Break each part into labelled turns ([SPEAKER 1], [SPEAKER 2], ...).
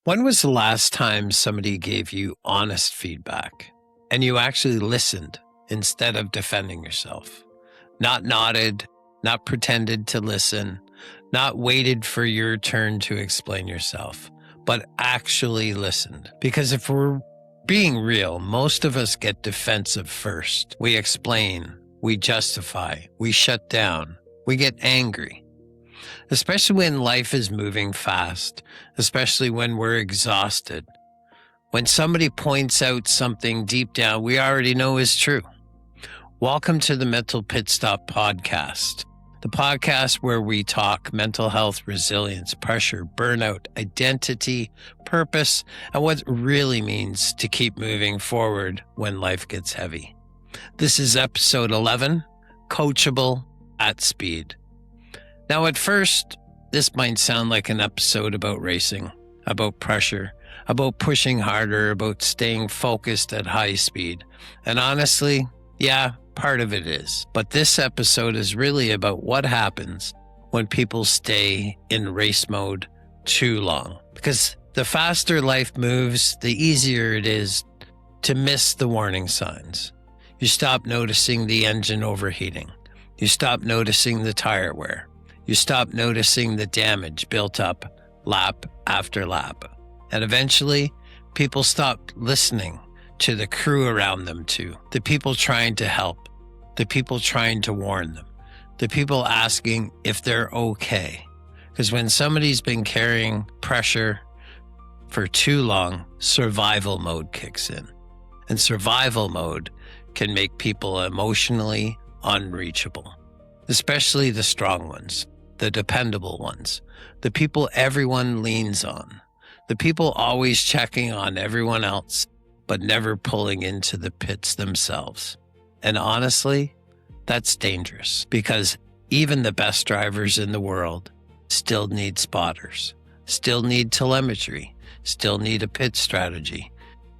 [SPEAKER 1] When was the last time somebody gave you honest feedback and you actually listened instead of defending yourself? Not nodded, not pretended to listen, not waited for your turn to explain yourself, but actually listened. Because if we're being real, most of us get defensive first. We explain, we justify, we shut down, we get angry. Especially when life is moving fast, especially when we're exhausted. When somebody points out something deep down we already know is true. Welcome to the Mental Pit Stop podcast, the podcast where we talk mental health, resilience, pressure, burnout, identity, purpose, and what it really means to keep moving forward when life gets heavy. This is episode 11, Coachable at Speed. Now, at first, this might sound like an episode about racing, about pressure, about pushing harder, about staying focused at high speed. And honestly, yeah, part of it is. But this episode is really about what happens when people stay in race mode too long. Because the faster life moves, the easier it is to miss the warning signs. You stop noticing the engine overheating. You stop noticing the tire wear. You stop noticing the damage built up lap after lap. And eventually, people stop listening to the crew around them too. The people trying to help. The people trying to warn them. The people asking if they're okay. Because when somebody's been carrying pressure for too long, survival mode kicks in. And survival mode can make people emotionally unreachable, especially the strong ones. The dependable ones, the people everyone leans on, the people always checking on everyone else, but never pulling into the pits themselves. And honestly, that's dangerous because even the best drivers in the world still need spotters, still need telemetry, still need a pit strategy,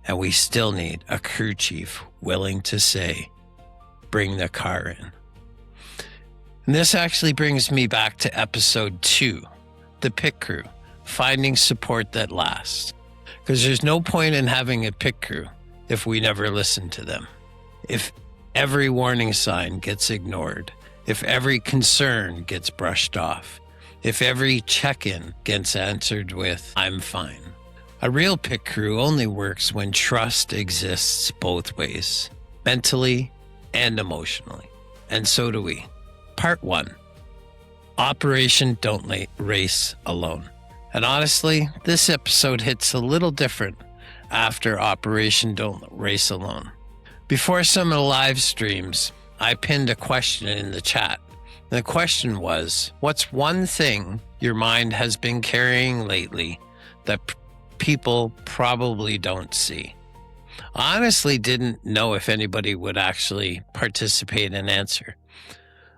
[SPEAKER 1] and we still need a crew chief willing to say, bring the car in. And this actually brings me back to episode 2, the pit crew, finding support that lasts. Because there's no point in having a pit crew if we never listen to them. If every warning sign gets ignored, if every concern gets brushed off, if every check-in gets answered with, I'm fine. A real pit crew only works when trust exists both ways, mentally and emotionally. And so do we. Part 1, Operation Don't Race Alone. And honestly, this episode hits a little different after Operation Don't Race Alone. Before some of the live streams, I pinned a question in the chat. And the question was, what's one thing your mind has been carrying lately that people probably don't see? I honestly didn't know if anybody would actually participate and answer.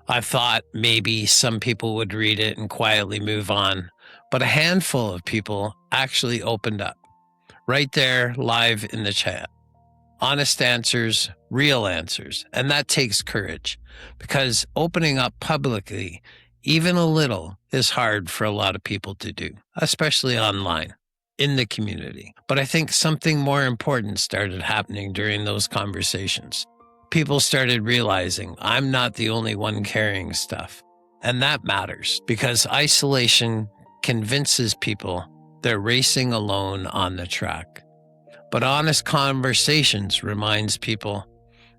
[SPEAKER 1] I thought maybe some people would read it and quietly move on, but a handful of people actually opened up right there live in the chat. Honest answers, real answers, and that takes courage because opening up publicly, even a little, is hard for a lot of people to do, especially online in the community. But I think something more important started happening during those conversations. People started realizing I'm not the only one carrying stuff. And that matters because isolation convinces people they're racing alone on the track. But honest conversations reminds people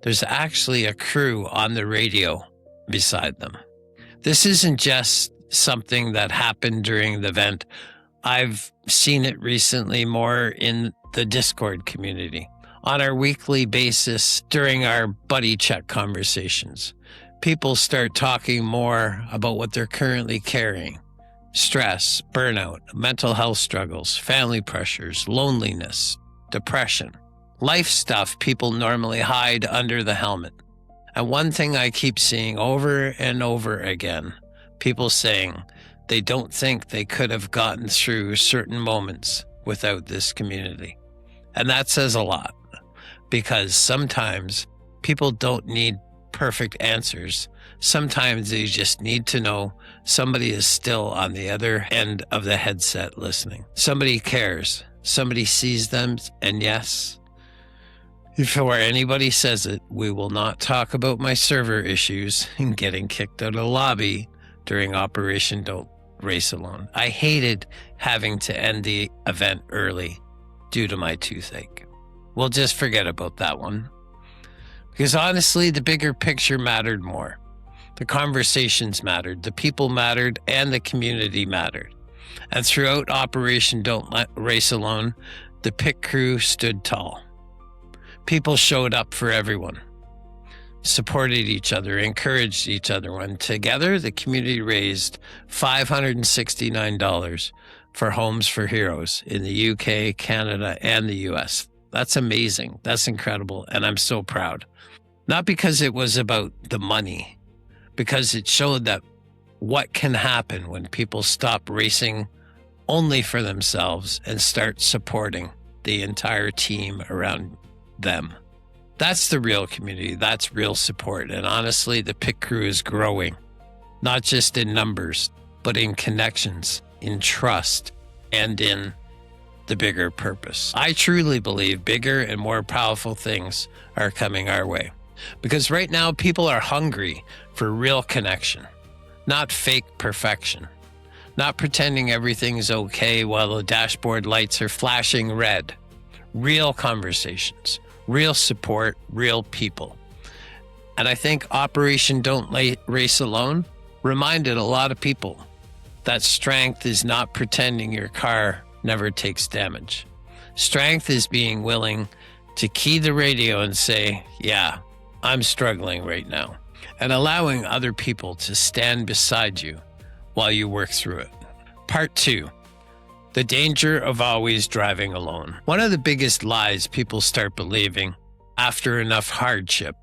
[SPEAKER 1] there's actually a crew on the radio beside them. This isn't just something that happened during the event. I've seen it recently more in the Discord community. On our weekly basis during our buddy check conversations, people start talking more about what they're currently carrying. Stress, burnout, mental health struggles, family pressures, loneliness, depression, life stuff people normally hide under the helmet. And one thing I keep seeing over and over again, people saying they don't think they could have gotten through certain moments without this community. And that says a lot. Because sometimes people don't need perfect answers. Sometimes they just need to know somebody is still on the other end of the headset listening. Somebody cares. somebody sees them, and yes, before anybody says it, we will not talk about my server issues and getting kicked out of the lobby during Operation Don't Race Alone. I hated having to end the event early due to my toothache. We'll just forget about that one. Because honestly, the bigger picture mattered more. The conversations mattered, the people mattered, and the community mattered. And throughout Operation Don't Race Alone, the pit crew stood tall. People showed up for everyone, supported each other, encouraged each other, and together the community raised $569 for Homes for Heroes in the UK, Canada, and the US. That's amazing. That's incredible. And I'm so proud. Not because it was about the money, because it showed that what can happen when people stop racing only for themselves and start supporting the entire team around them. That's the real community. That's real support. And honestly, the pit crew is growing, not just in numbers, but in connections, in trust, and in the bigger purpose. I truly believe bigger and more powerful things are coming our way. Because right now, people are hungry for real connection, not fake perfection, not pretending everything's okay while the dashboard lights are flashing red. Real conversations, real support, real people. And I think Operation Don't Race Alone reminded a lot of people that strength is not pretending your car never takes damage. Strength is being willing to key the radio and say, yeah, I'm struggling right now, and allowing other people to stand beside you while you work through it. Part 2. The danger of always driving alone. One of the biggest lies people start believing after enough hardship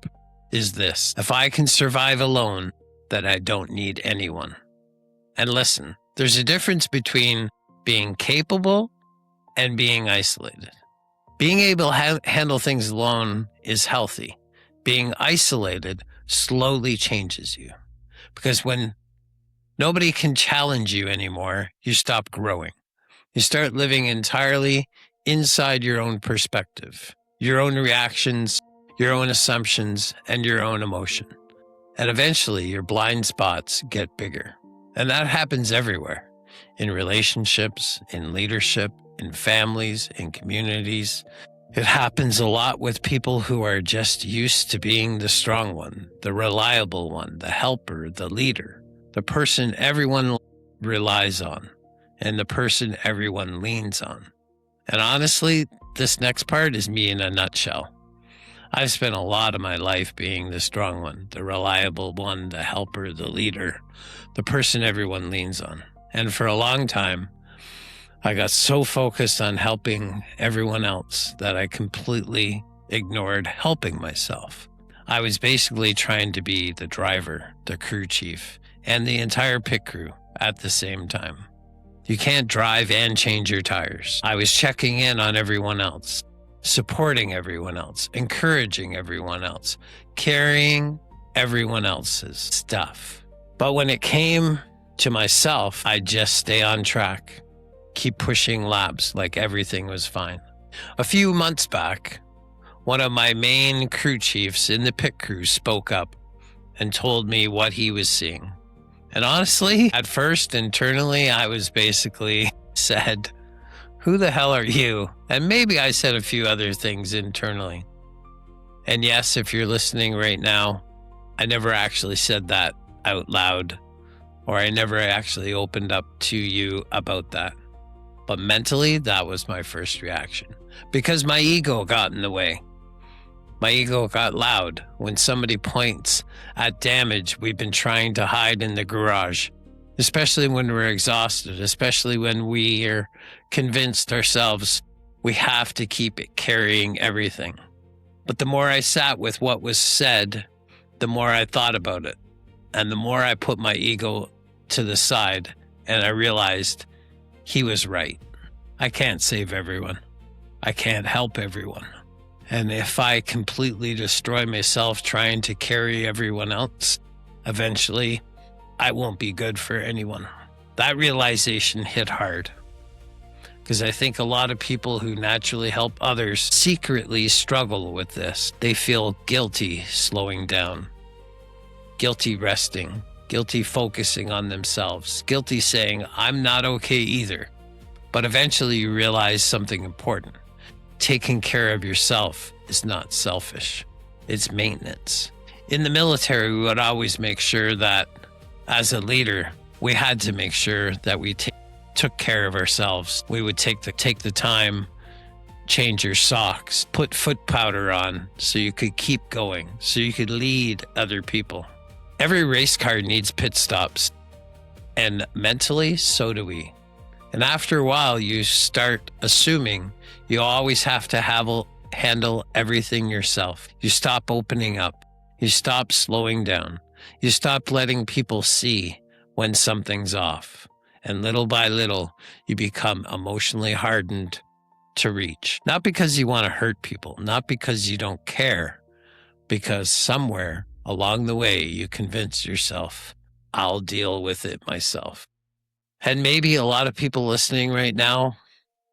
[SPEAKER 1] is this: if I can survive alone, then I don't need anyone. And listen, there's a difference between being capable and being isolated. Being able to handle things alone is healthy. Being isolated slowly changes you. Because when nobody can challenge you anymore, you stop growing. You start living entirely inside your own perspective, your own reactions, your own assumptions, and your own emotion. And eventually your blind spots get bigger. And that happens everywhere, in relationships, in leadership, in families, in communities. It happens a lot with people who are just used to being the strong one, the reliable one, the helper, the leader, the person everyone relies on, and the person everyone leans on. And honestly, this next part is me in a nutshell. I've spent a lot of my life being the strong one, the reliable one, the helper, the leader, the person everyone leans on. And for a long time, I got so focused on helping everyone else that I completely ignored helping myself. I was basically trying to be the driver, the crew chief, and the entire pit crew at the same time. You can't drive and change your tires. I was checking in on everyone else, supporting everyone else, encouraging everyone else, carrying everyone else's stuff. But when it came to myself, I'd just stay on track, keep pushing laps like everything was fine. A few months back, one of my main crew chiefs in the pit crew spoke up and told me what he was seeing. And honestly, at first, internally, I was basically said, who the hell are you? And maybe I said a few other things internally. And yes, if you're listening right now, I never actually said that out loud, or I never actually opened up to you about that. But mentally, that was my first reaction, because my ego got in the way. My ego got loud when somebody points at damage we've been trying to hide in the garage, especially when we're exhausted, especially when we are convinced ourselves we have to keep it carrying everything. But the more I sat with what was said, the more I thought about it, and the more I put my ego to the side, and I realized he was right. I can't save everyone. I can't help everyone. And if I completely destroy myself trying to carry everyone else, eventually I won't be good for anyone. That realization hit hard. because I think a lot of people who naturally help others secretly struggle with this. They feel guilty slowing down, guilty resting, guilty focusing on themselves, guilty saying, I'm not okay either. But eventually you realize something important. Taking care of yourself is not selfish. It's maintenance. In the military, we would always make sure that as a leader, we had to make sure that we took care of ourselves. We would take the time, change your socks, put foot powder on so you could keep going, so you could lead other people. Every race car needs pit stops, and mentally, so do we. And after a while, you start assuming you always have to handle everything yourself. You stop opening up. You stop slowing down. You stop letting people see when something's off. And little by little, you become emotionally hardened to reach. Not because you want to hurt people, not because you don't care, because somewhere along the way, you convince yourself, I'll deal with it myself. And maybe a lot of people listening right now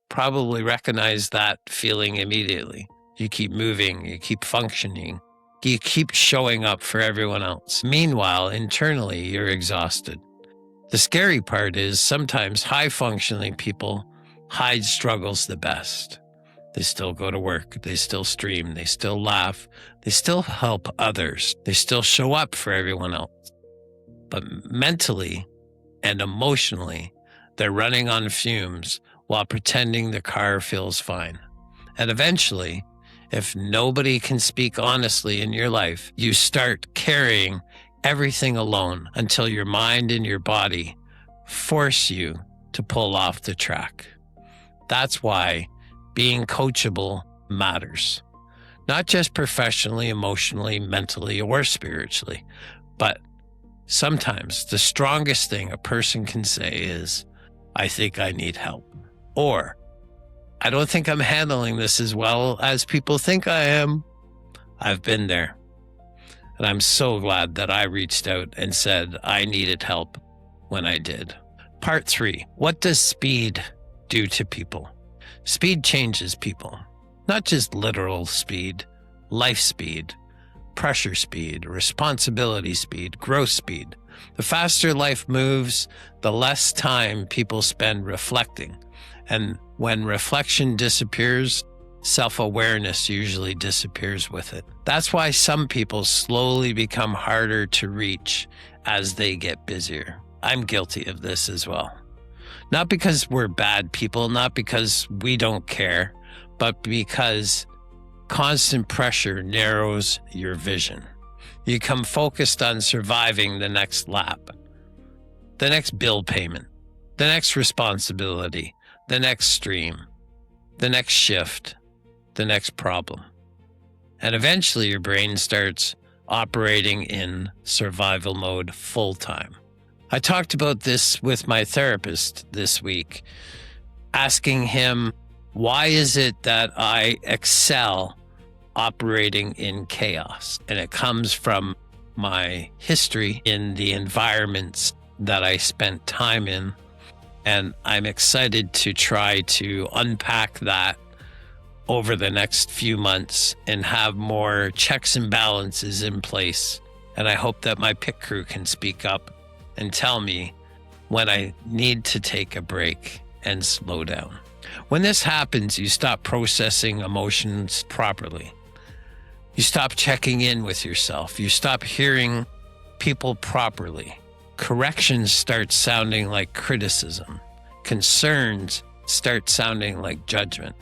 [SPEAKER 1] probably recognize that feeling immediately. You keep moving, you keep functioning, you keep showing up for everyone else. Meanwhile, internally, you're exhausted. The scary part is sometimes high-functioning people hide struggles the best. They still go to work, they still stream, they still laugh, they still help others, they still show up for everyone else. But mentally and emotionally, they're running on fumes while pretending the car feels fine. And eventually, if nobody can speak honestly in your life, you start carrying everything alone until your mind and your body force you to pull off the track. That's why being coachable matters. Not just professionally, emotionally, mentally, or spiritually, but sometimes the strongest thing a person can say is, I think I need help. Or, I don't think I'm handling this as well as people think I am. I've been there. And I'm so glad that I reached out and said I needed help when I did. Part 3, what does speed do to people? Speed changes people. Not just literal speed, life speed, pressure speed, responsibility speed, growth speed. The faster life moves, the less time people spend reflecting. And when reflection disappears, self-awareness usually disappears with it. That's why some people slowly become harder to reach as they get busier. I'm guilty of this as well. Not because we're bad people, not because we don't care, but because constant pressure narrows your vision. You become focused on surviving the next lap, the next bill payment, the next responsibility, the next stream, the next shift, the next problem. And eventually your brain starts operating in survival mode full time. I talked about this with my therapist this week, asking him, why is it that I excel operating in chaos? And it comes from my history in the environments that I spent time in. And I'm excited to try to unpack that over the next few months and have more checks and balances in place. And I hope that my pit crew can speak up and tell me when I need to take a break and slow down. When this happens, you stop processing emotions properly. You stop checking in with yourself. You stop hearing people properly. Corrections start sounding like criticism. Concerns start sounding like judgment.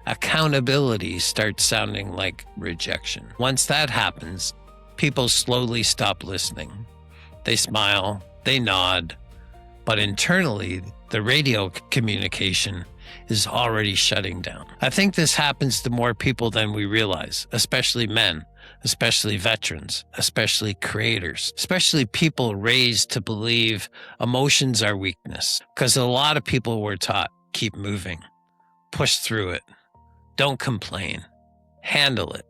[SPEAKER 1] Accountability starts sounding like rejection. Once that happens, people slowly stop listening. They smile, they nod, but internally, the radio communication is already shutting down. I think this happens to more people than we realize, especially men, especially veterans, especially creators, especially people raised to believe emotions are weakness. Because a lot of people were taught, keep moving, push through it, don't complain, handle it.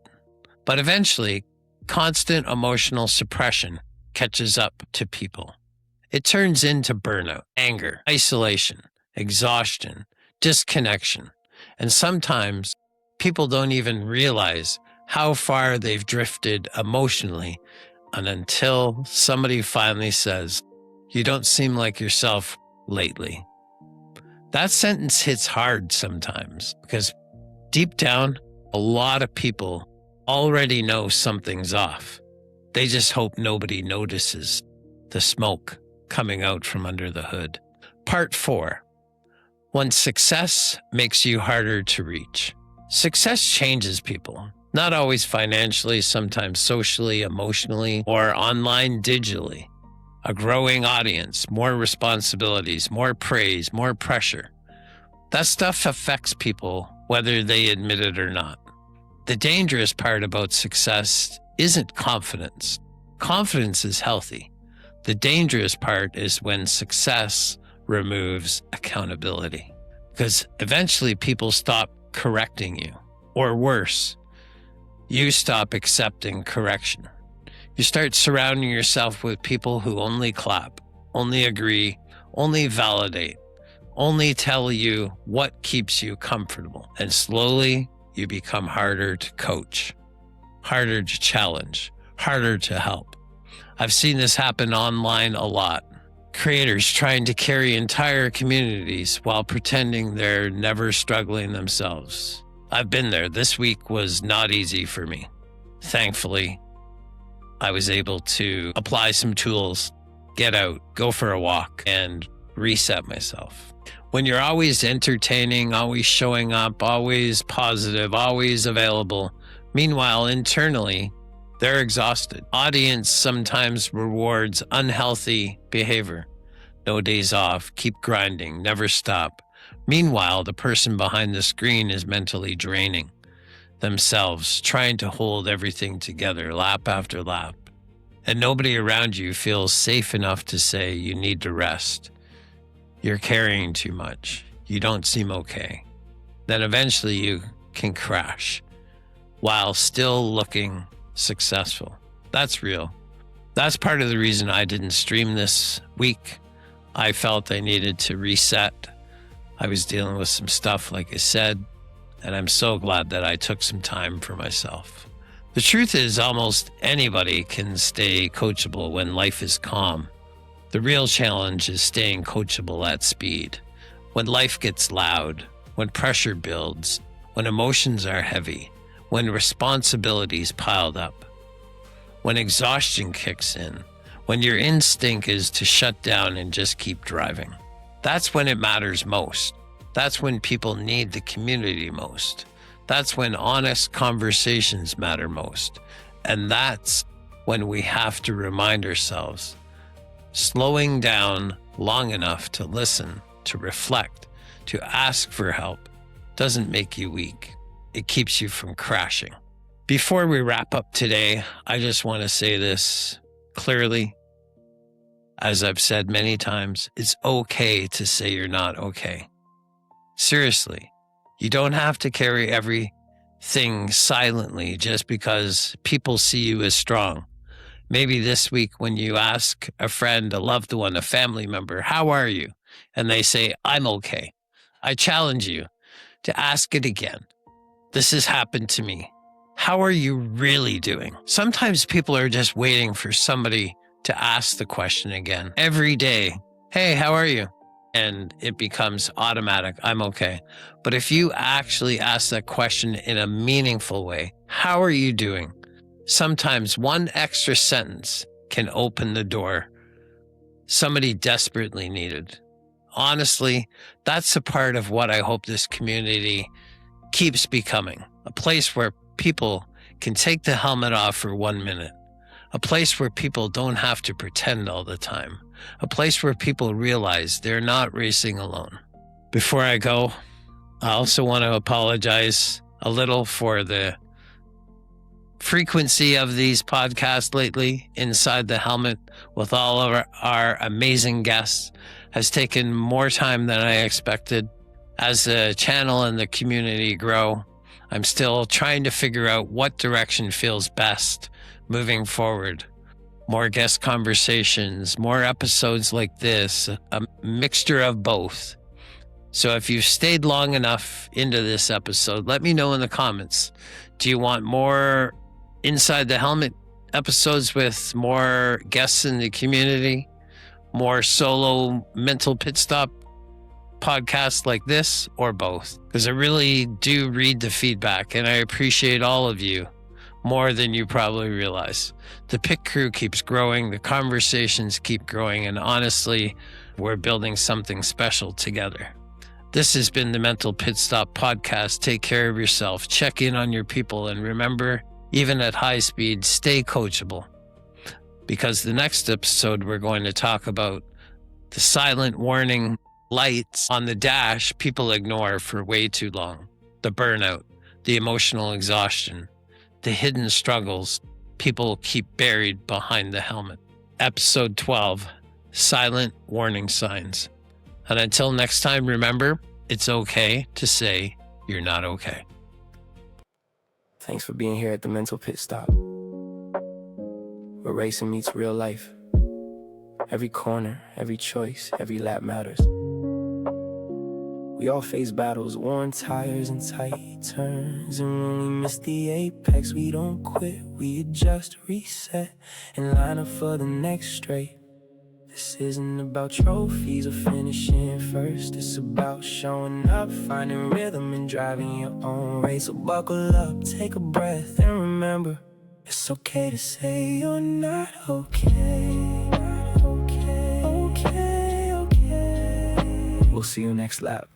[SPEAKER 1] But eventually, constant emotional suppression catches up to people. It turns into burnout, anger, isolation, exhaustion, disconnection. And sometimes people don't even realize how far they've drifted emotionally, and until somebody finally says, "You don't seem like yourself lately." That sentence hits hard sometimes because deep down, a lot of people already know something's off. They just hope nobody notices the smoke coming out from under the hood. Part 4. When success makes you harder to reach. Success changes people, not always financially, sometimes socially, emotionally, or online digitally. A growing audience, more responsibilities, more praise, more pressure. That stuff affects people whether they admit it or not. The dangerous part about success isn't confidence. Confidence is healthy. The dangerous part is when success removes accountability, because eventually people stop correcting you, or worse, you stop accepting correction. You start surrounding yourself with people who only clap, only agree, only validate, only tell you what keeps you comfortable. And slowly you become harder to coach, harder to challenge, harder to help. I've seen this happen online a lot. Creators trying to carry entire communities while pretending they're never struggling themselves. I've been there. This week was not easy for me. Thankfully, I was able to apply some tools, get out, go for a walk, and reset myself. When you're always entertaining, always showing up, always positive, always available, meanwhile, internally, they're exhausted. Audience sometimes rewards unhealthy behavior. No days off, keep grinding, never stop. Meanwhile, the person behind the screen is mentally draining themselves, trying to hold everything together lap after lap. And nobody around you feels safe enough to say you need to rest. You're carrying too much. You don't seem okay. Then eventually you can crash while still looking successful. That's real. That's part of the reason I didn't stream this week. I felt I needed to reset. I was dealing with some stuff, like I said, and I'm so glad that I took some time for myself. The truth is, almost anybody can stay coachable when life is calm. The real challenge is staying coachable at speed. When life gets loud, when pressure builds, when emotions are heavy, when responsibilities piled up, when exhaustion kicks in, when your instinct is to shut down and just keep driving. That's when it matters most. That's when people need the community most. That's when honest conversations matter most. And that's when we have to remind ourselves, slowing down long enough to listen, to reflect, to ask for help doesn't make you weak. It keeps you from crashing. Before we wrap up today, I just want to say this clearly. As I've said many times, it's okay to say you're not okay. Seriously, you don't have to carry everything silently just because people see you as strong. Maybe this week when you ask a friend, a loved one, a family member, "How are you?" and they say, "I'm okay," I challenge you to ask it again. This has happened to me. How are you really doing? Sometimes people are just waiting for somebody to ask the question again. Every day, "Hey, how are you?" And it becomes automatic, "I'm okay." But if you actually ask that question in a meaningful way, "How are you doing?" Sometimes one extra sentence can open the door somebody desperately needed. Honestly, that's a part of what I hope this community keeps becoming. A place where people can take the helmet off for 1 minute. A place where people don't have to pretend all the time. A place where people realize they're not racing alone. Before I go, I also want to apologize a little for the frequency of these podcasts lately. Inside the Helmet with all of our amazing guests has taken more time than I expected. As the channel and the community grow, I'm still trying to figure out what direction feels best moving forward. More guest conversations, more episodes like this, a mixture of both. So if you've stayed long enough into this episode, let me know in the comments. Do you want more Inside the Helmet episodes with more guests in the community? More solo mental pit stop podcasts like this, or both? Because I really do read the feedback and I appreciate all of you more than you probably realize. The pit crew keeps growing, the conversations keep growing, and honestly, we're building something special together. This has been the Mental Pit Stop Podcast. Take care of yourself, check in on your people, and remember, even at high speed, stay coachable. Because the next episode, we're going to talk about the silent warning lights on the dash people ignore for way too long, the burnout, the emotional exhaustion, the hidden struggles people keep buried behind the helmet. Episode 12, Silent Warning Signs. And until next time, remember, it's okay to say you're not okay.
[SPEAKER 2] Thanks for being here at the Mental Pit Stop, where racing meets real life. Every corner, every choice, every lap matters. We all face battles, worn tires and tight turns. And when we miss the apex, we don't quit. We adjust, reset, and line up for the next straight. This isn't about trophies or finishing first. It's about showing up, finding rhythm, and driving your own race. So buckle up, take a breath, and remember, it's okay to say you're not okay. Okay. We'll see you next lap.